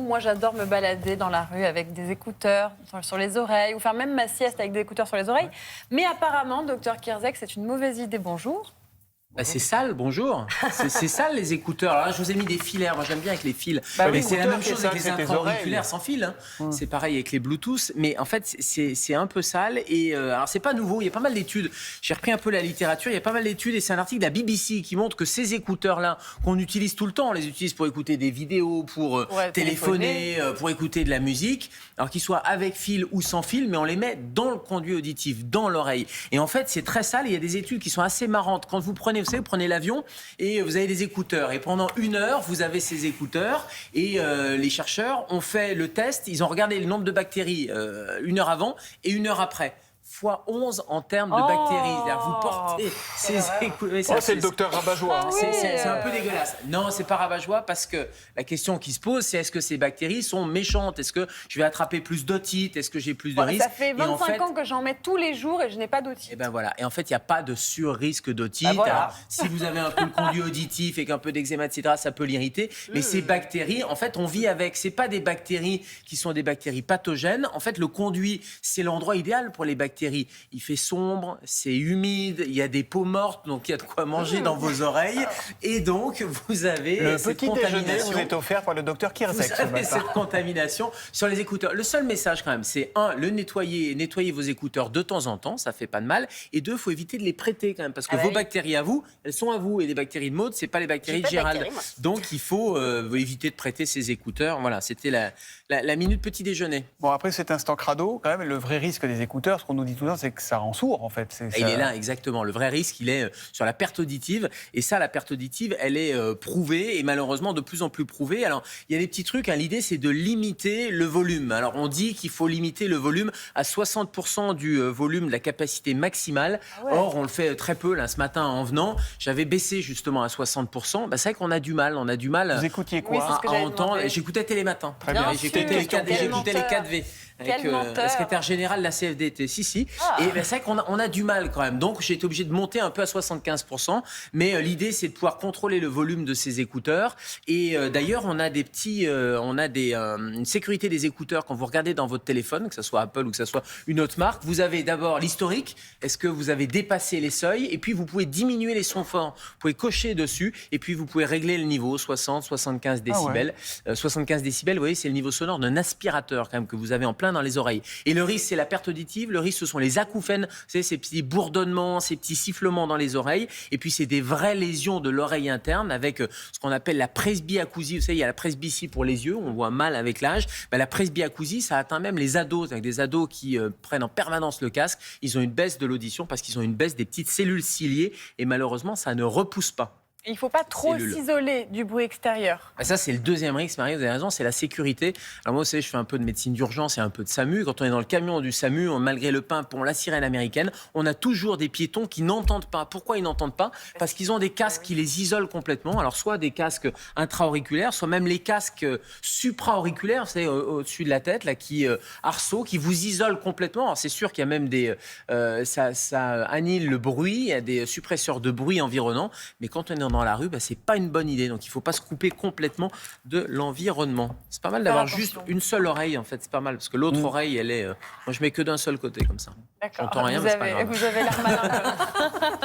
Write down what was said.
moi j'adore me balader dans la rue avec des écouteurs sur les oreilles, ou faire même ma sieste avec des écouteurs sur les oreilles. Mais apparemment, docteur Kierzek, c'est une mauvaise idée. Bonjour. Bah c'est sale, bonjour. C'est sale les écouteurs. Alors là, je vous ai mis des filaires. Moi, j'aime bien avec les fils. Mais c'est la même chose avec les intra-auriculaires sans fil. Hein. C'est pareil avec les Bluetooth. Mais en fait, c'est un peu sale. Et alors, c'est pas nouveau. Il y a pas mal d'études. J'ai repris un peu la littérature. Il y a pas mal d'études. Et c'est un article de la BBC qui montre que ces écouteurs-là, qu'on utilise tout le temps, on les utilise pour écouter des vidéos, pour téléphoner, pour écouter de la musique. Alors qu'ils soient avec fil ou sans fil, mais on les met dans le conduit auditif, dans l'oreille. Et en fait, c'est très sale. Il y a des études qui sont assez marrantes. Quand vous prenez, vous prenez l'avion et vous avez des écouteurs. Et pendant 1 heure, vous avez ces écouteurs. Et les chercheurs ont fait le test. Ils ont regardé le nombre de bactéries 1 heure avant et 1 heure après. Fois 11 en termes de bactéries. C'est-à-dire vous portez ces écouteurs. C'est le docteur Rabat-Joie. Ah, C'est un peu dégueulasse. Non, c'est pas Rabat-Joie parce que la question qui se pose, c'est est-ce que ces bactéries sont méchantes? Est-ce que je vais attraper plus d'otite? Est-ce que j'ai plus de risques? Ça fait 25 ans que j'en mets tous les jours et je n'ai pas d'otite. Et ben voilà. Et en fait, il n'y a pas de sur-risque d'otite. Voilà. Alors, si vous avez un peu le conduit auditif et qu'un peu d'eczéma, etc., ça peut l'irriter. Mais ces bactéries, en fait, on vit avec. C'est pas des bactéries qui sont des bactéries pathogènes. En fait, le conduit, c'est l'endroit idéal pour les bactéries. Il fait sombre, c'est humide, il y a des peaux mortes, donc il y a de quoi manger dans vos oreilles. Et donc, vous avez Le cette petit déjeuner contamination. vous est offert par le docteur Kierzek. Vous avez cette contamination sur les écouteurs. Le seul message quand même, c'est le nettoyer vos écouteurs de temps en temps, ça fait pas de mal. Et 2, il faut éviter de les prêter quand même, parce que vos bactéries à vous, elles sont à vous. Et les bactéries de Maud, c'est pas les bactéries de Gérald. Donc il faut éviter de prêter ces écouteurs. Voilà, c'était la minute petit déjeuner. Bon, après cet instant crado, quand même, le vrai risque des écouteurs, ce qu'on nous dit tout le temps, c'est que ça rend sourd, en fait. Il est là, exactement. Le vrai risque, il est sur la perte auditive. Et ça, la perte auditive, elle est prouvée et malheureusement de plus en plus prouvée. Alors, il y a des petits trucs. Hein. L'idée, c'est de limiter le volume. Alors, on dit qu'il faut limiter le volume à 60% du volume de la capacité maximale. Ah ouais. Or, on le fait très peu. Là, ce matin, en venant, j'avais baissé justement à 60%. Bah, c'est vrai qu'on a du mal. On a du mal Vous écoutiez quoi à entendre. J'écoutais Télématin. Très bien. J'écoutais les 4V. Avec la secrétaire générale de la CFDT. Si. Et ben, c'est vrai qu'on a du mal quand même. Donc, j'ai été obligé de monter un peu à 75%. Mais l'idée, c'est de pouvoir contrôler le volume de ces écouteurs. Et d'ailleurs, on a une sécurité des écouteurs quand vous regardez dans votre téléphone, que ce soit Apple ou que ce soit une autre marque. Vous avez d'abord l'historique. Est-ce que vous avez dépassé les seuils? Et puis, vous pouvez diminuer les sons forts. Vous pouvez cocher dessus. Et puis, vous pouvez régler le niveau 60, 75 décibels. 75 décibels, vous voyez, c'est le niveau sonore d'un aspirateur quand même que vous avez en plein dans les oreilles. Et le risque, c'est la perte auditive. Le risque, ce sont les acouphènes, vous savez, ces petits bourdonnements, ces petits sifflements dans les oreilles. Et puis, c'est des vraies lésions de l'oreille interne avec ce qu'on appelle la presbyacousie. Vous savez, il y a la presbytie pour les yeux, on voit mal avec l'âge. Ben, la presbyacousie, ça atteint même les ados, avec des ados qui prennent en permanence le casque. Ils ont une baisse de l'audition parce qu'ils ont une baisse des petites cellules ciliées. Et malheureusement, ça ne repousse pas. Il ne faut pas trop s'isoler du bruit extérieur. Ah, ça, c'est le deuxième risque, Marie, vous avez raison, c'est la sécurité. Alors moi, vous savez, je fais un peu de médecine d'urgence et un peu de SAMU. Quand on est dans le camion du SAMU, malgré le pimpon, la sirène américaine, on a toujours des piétons qui n'entendent pas. Pourquoi ils n'entendent pas? Parce qu'ils ont des casques qui les isolent complètement. Alors soit des casques intra-auriculaires, soit même les casques supra-auriculaires, vous savez, au-dessus de la tête, là, arceaux, qui vous isolent complètement. Alors c'est sûr qu'il y a même ça annule le bruit, il y a des suppresseurs de bruit environnant, mais quand on est dans la rue, c'est pas une bonne idée. Donc il faut pas se couper complètement de l'environnement. C'est pas mal d'avoir juste une seule oreille, en fait. C'est pas mal parce que l'autre oreille, elle est. Moi, je mets que d'un seul côté comme ça. D'accord. J'entends rien, mais c'est pas grave. Vous avez l'air malin.